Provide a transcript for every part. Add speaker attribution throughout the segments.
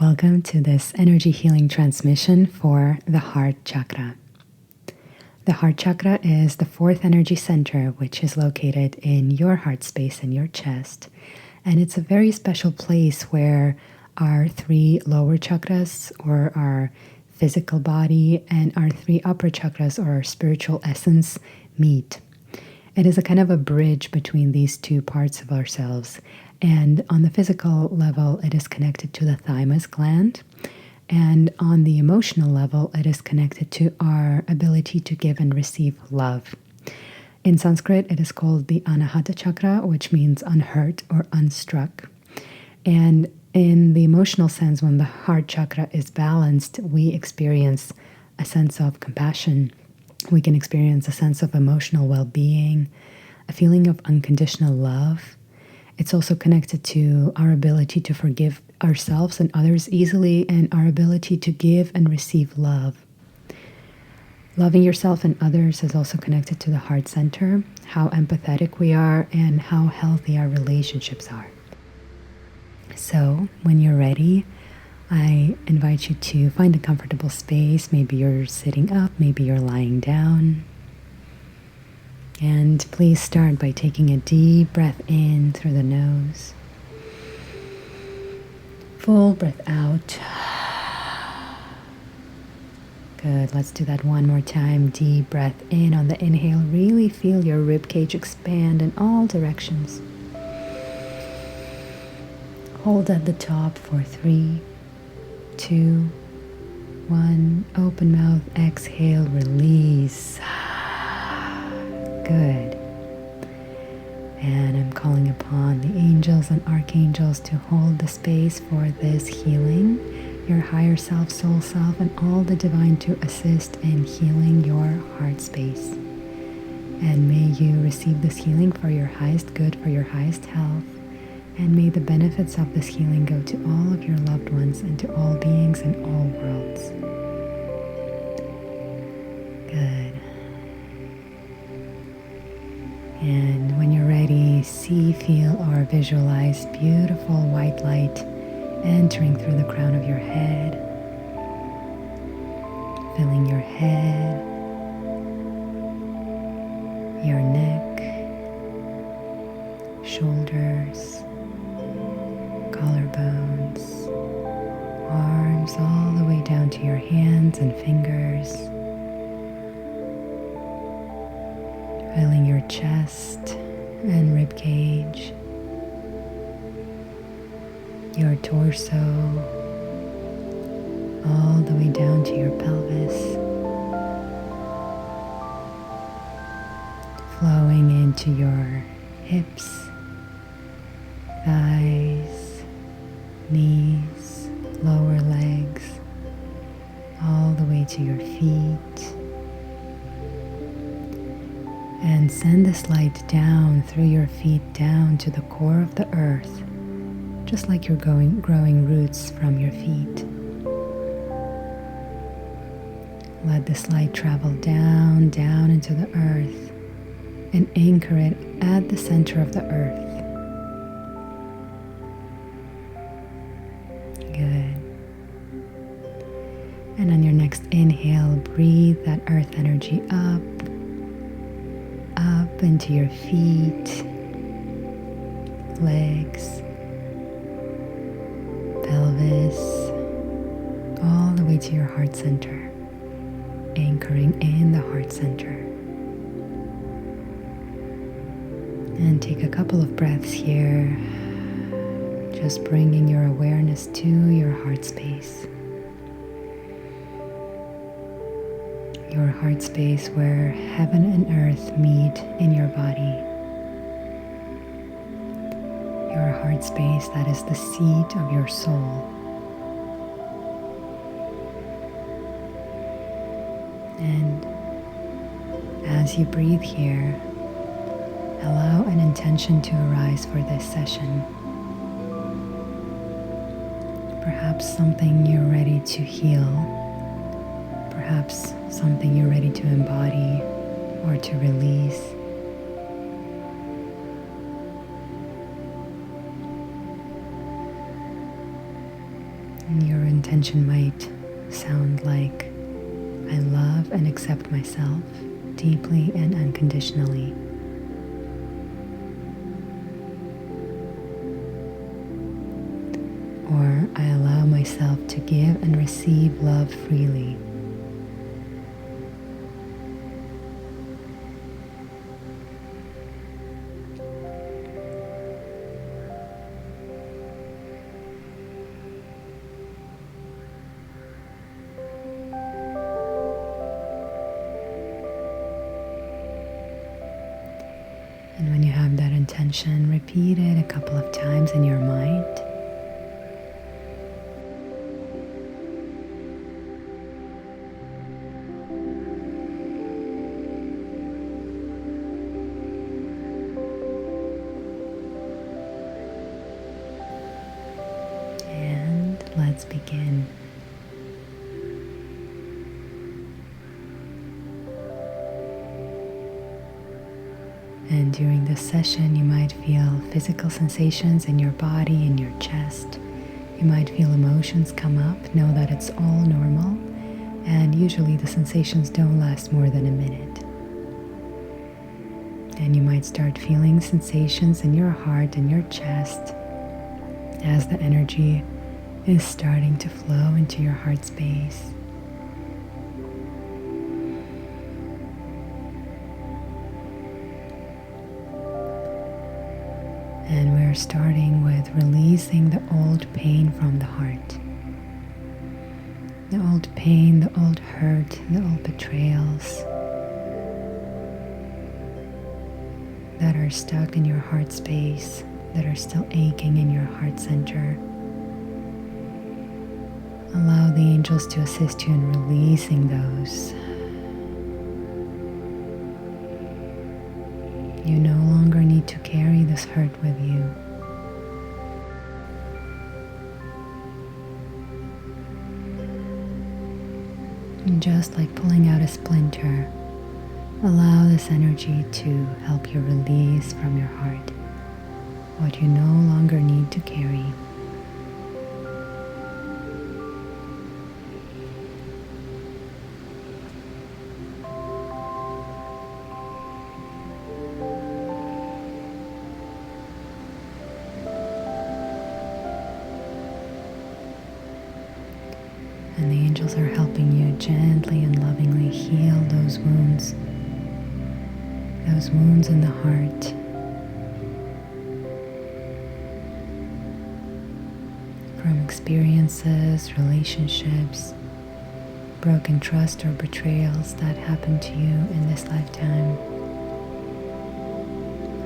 Speaker 1: Welcome to this energy healing transmission for the heart chakra. The heart chakra is the fourth energy center, which is located in your heart space in your chest. And it's a very special place where our three lower chakras, or our physical body, and our three upper chakras, or our spiritual essence, meet. It is a kind of a bridge between these two parts of ourselves. And on the physical level, it is connected to the thymus gland. And on the emotional level, it is connected to our ability to give and receive love. In Sanskrit, it is called the Anahata chakra, which means unhurt or unstruck. And in the emotional sense, when the heart chakra is balanced, we experience a sense of compassion. We can experience a sense of emotional well-being, a feeling of unconditional love. It's also connected to our ability to forgive ourselves and others easily, and our ability to give and receive love. Loving yourself and others is also connected to the heart center, how empathetic we are, and how healthy our relationships are. So, when you're ready, I invite you to find a comfortable space. Maybe you're sitting up, maybe you're lying down. And please start by taking a deep breath in through the nose. Full breath out. Good. Let's do that one more time. Deep breath in on the inhale. Really feel your ribcage expand in all directions. Hold at the top for 3, 2, 1. Open mouth. Exhale. Release. Good. And I'm calling upon the angels and archangels to hold the space for this healing, your higher self, soul self, and all the divine to assist in healing your heart space. And may you receive this healing for your highest good, for your highest health. And may the benefits of this healing go to all of your loved ones and to all beings in all worlds. Good. And when you're ready, see, feel, or visualize beautiful white light entering through the crown of your head, filling your head, your neck, shoulders, collarbones, arms, all the way down to your hands and fingers. Filling your chest and rib cage, your torso, all the way down to your pelvis, flowing into your hips, thighs, knees, lower legs, all the way to your feet. And send this light down through your feet, down to the core of the earth, just like you're growing roots from your feet. Let this light travel down into the earth and anchor it at the center of the earth. Good. And on your next inhale, breathe that earth energy up into your feet, legs, pelvis, all the way to your heart center, anchoring in the heart center. And take a couple of breaths here, just bringing your awareness to your heart space. Your heart space where heaven and earth meet in your body. Your heart space that is the seat of your soul. And as you breathe here, allow an intention to arise for this session. Perhaps something you're ready to heal. Perhaps something you're ready to embody or to release. And your intention might sound like, I love and accept myself deeply and unconditionally. Or I allow myself to give and receive love freely. And when you have that intention, repeat it a couple of times in your mind. And let's begin. And during this session, you might feel physical sensations in your body, in your chest. You might feel emotions come up. Know that it's all normal, and usually the sensations don't last more than a minute. And you might start feeling sensations in your heart and your chest as the energy is starting to flow into your heart space. And we're starting with releasing the old pain from the heart. The old pain, the old hurt, the old betrayals that are stuck in your heart space, that are still aching in your heart center. Allow the angels to assist you in releasing those. You no longer need to carry this hurt with you. And just like pulling out a splinter, allow this energy to help you release from your heart what you no longer need to carry. And the angels are helping you gently and lovingly heal those wounds in the heart. From experiences, relationships, broken trust or betrayals that happened to you in this lifetime.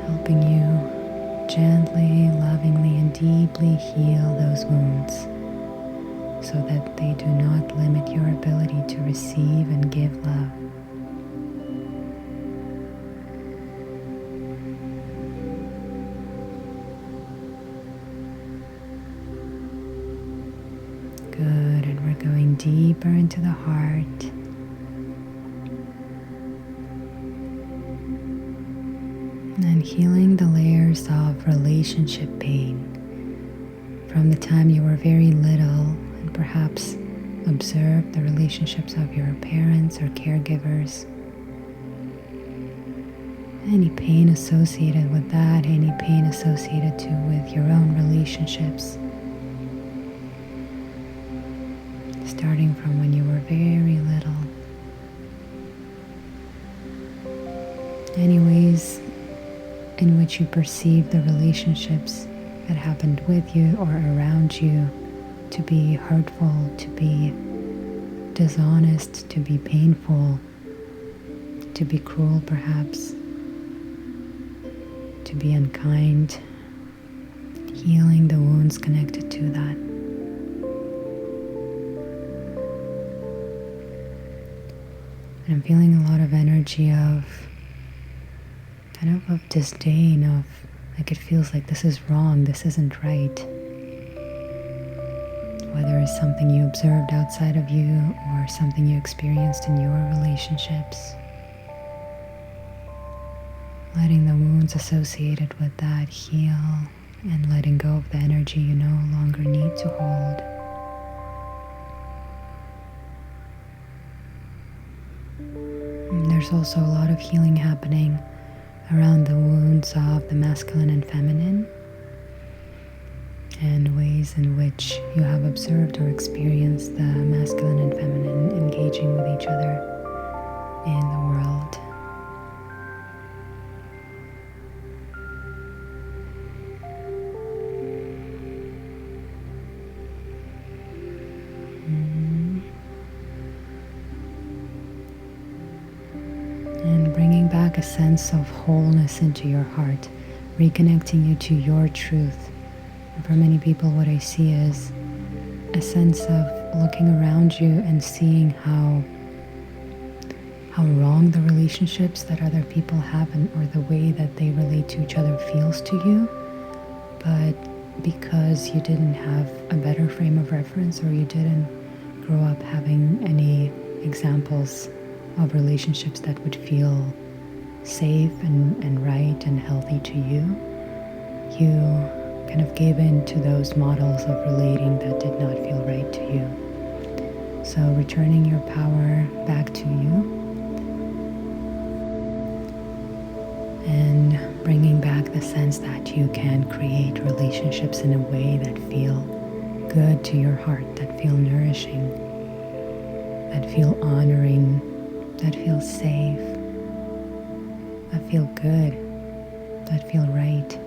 Speaker 1: Helping you gently, lovingly, and deeply heal those wounds, so that they do not limit your ability to receive and give love. Good, and we're going deeper into the heart. And healing the layers of relationship pain from the time you were very little. Perhaps observe the relationships of your parents or caregivers. Any pain associated with that, any pain associated with your own relationships. Starting from when you were very little. Any ways in which you perceive the relationships that happened with you or around you to be hurtful, to be dishonest, to be painful, to be cruel perhaps, to be unkind, healing the wounds connected to that. And I'm feeling a lot of energy of disdain, of like it feels like this is wrong, this isn't right. Whether it's something you observed outside of you or something you experienced in your relationships. Letting the wounds associated with that heal and letting go of the energy you no longer need to hold. there's also a lot of healing happening around the wounds of the masculine and feminine, and ways in which you have observed or experienced the masculine and feminine engaging with each other in the world. And bringing back a sense of wholeness into your heart, reconnecting you to your truth. And for many people, what I see is a sense of looking around you and seeing how wrong the relationships that other people have or the way that they relate to each other feels to you. But because you didn't have a better frame of reference, or you didn't grow up having any examples of relationships that would feel safe and right and healthy to you, you kind of gave in to those models of relating that did not feel right to you. So returning your power back to you and bringing back the sense that you can create relationships in a way that feel good to your heart, that feel nourishing, that feel honoring, that feel safe, that feel good, that feel right.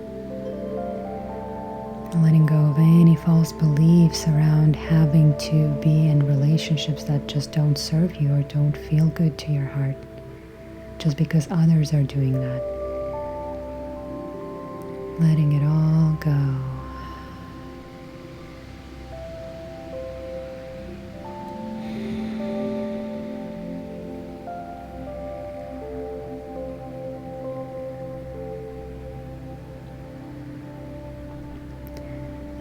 Speaker 1: Letting go of any false beliefs around having to be in relationships that just don't serve you or don't feel good to your heart just because others are doing that. Letting it all go.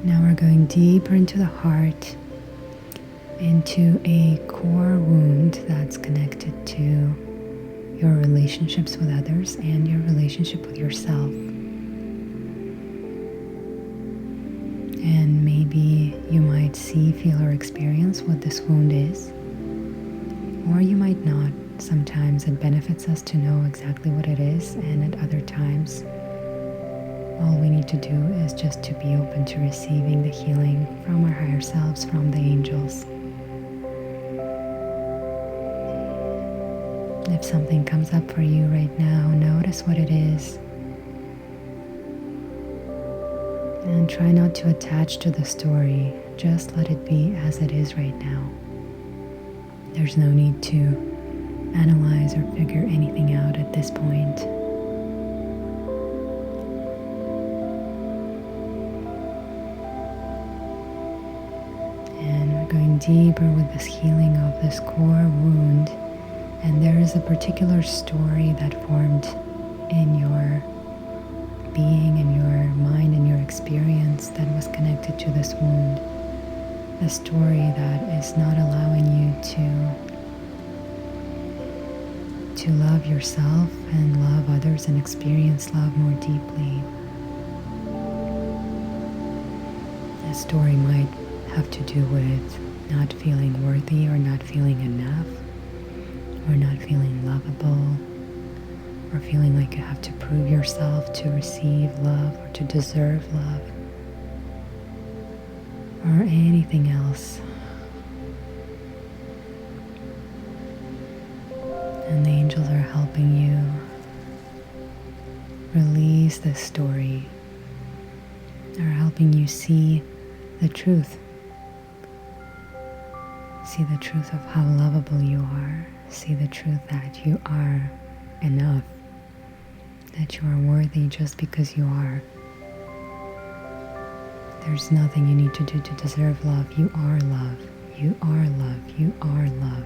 Speaker 1: Now we're going deeper into the heart, into a core wound that's connected to your relationships with others and your relationship with yourself. And maybe you might see, feel, or experience what this wound is, or you might not. Sometimes it benefits us to know exactly what it is, and at other times all we need to do is just to be open to receiving the healing from our higher selves, from the angels. If something comes up for you right now, notice what it is. And try not to attach to the story. Just let it be as it is right now. There's no need to analyze or figure anything out at this point. And we're going deeper with this healing of this core wound. And there is a particular story that formed in your being, in your mind, in your experience that was connected to this wound. A story that is not allowing you to love yourself and love others and experience love more deeply. A story might have to do with not feeling worthy or not feeling enough, or not feeling lovable, or feeling like you have to prove yourself to receive love or to deserve love, or anything else. And the angels are helping you release this story, are helping you see the truth. See the truth of how lovable you are. See the truth that you are enough, that you are worthy just because you are. There's nothing you need to do to deserve love. You are love. You are love. You are love.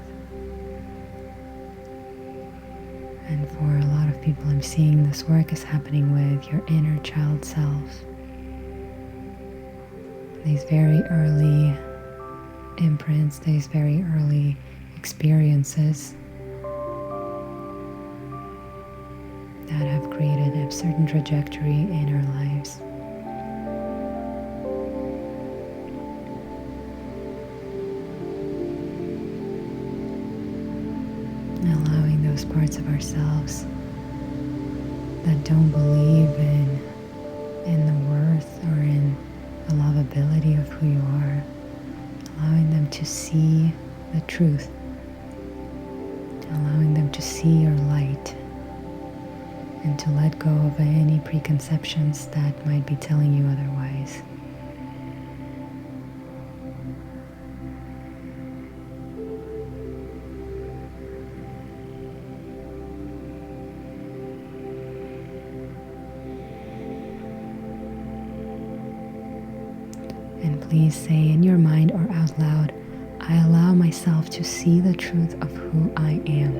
Speaker 1: And for a lot of people, I'm seeing this work is happening with your inner child self. These very early imprints, these very early experiences that have created a certain trajectory in our lives. Allowing those those parts of ourselves that don't believe in the worth or in the lovability of who you are, allowing them to see the truth, allowing them to see your light, and to let go of any preconceptions that might be telling you otherwise. And please say in your mind or out loud, I allow myself to see the truth of who I am.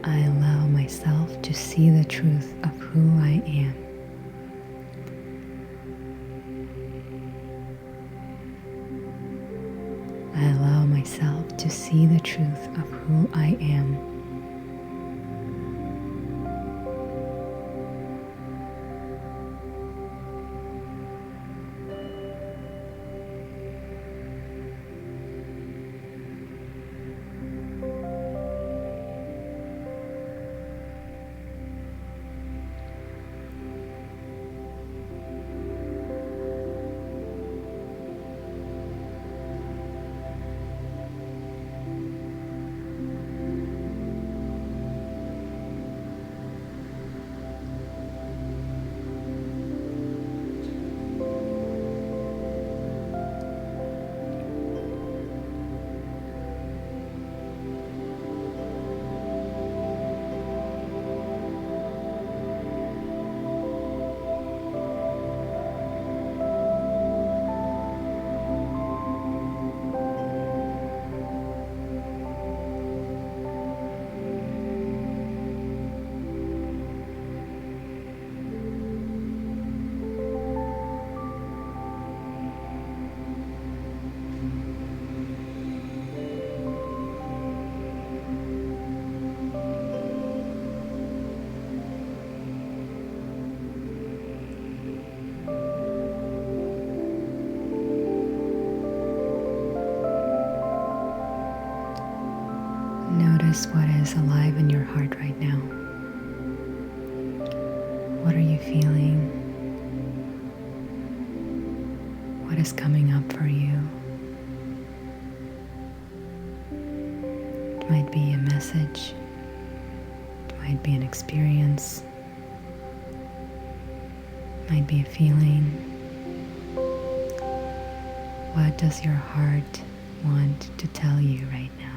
Speaker 1: I allow myself to see the truth of who I am. I allow myself to see the truth of who I am. Notice what is alive in your heart right now. What are you feeling? What is coming up for you? It might be a message. It might be an experience. It might be a feeling. What does your heart want to tell you right now?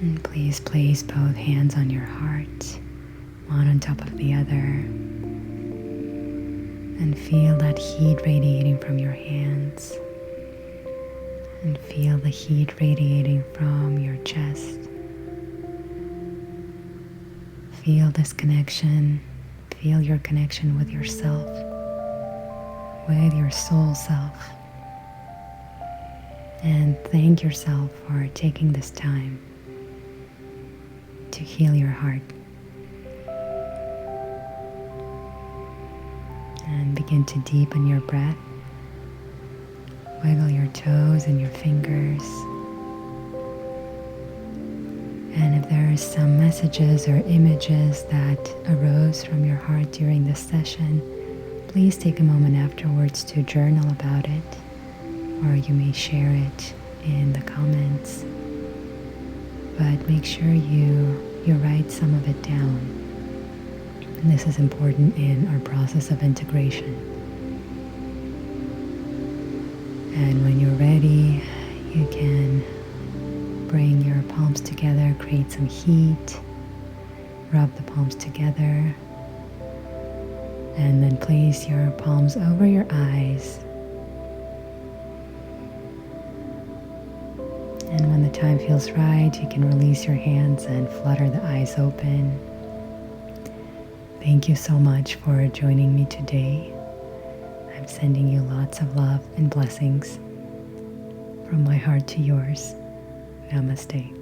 Speaker 1: And please place both hands on your heart, one on top of the other, and feel that heat radiating from your hands, and feel the heat radiating from your chest. Feel this connection, feel your connection with yourself, with your soul self, and thank yourself for taking this time to heal your heart. And begin to deepen your breath. Wiggle your toes and your fingers. And if there are some messages or images that arose from your heart during this session, please take a moment afterwards to journal about it, or you may share it in the comments. But make sure you write some of it down. And this is important in our process of integration. And when you're ready, you can bring your palms together, create some heat, rub the palms together, and then place your palms over your eyes. And when the time feels right, you can release your hands and flutter the eyes open. Thank you so much for joining me today. I'm sending you lots of love and blessings from my heart to yours. Namaste.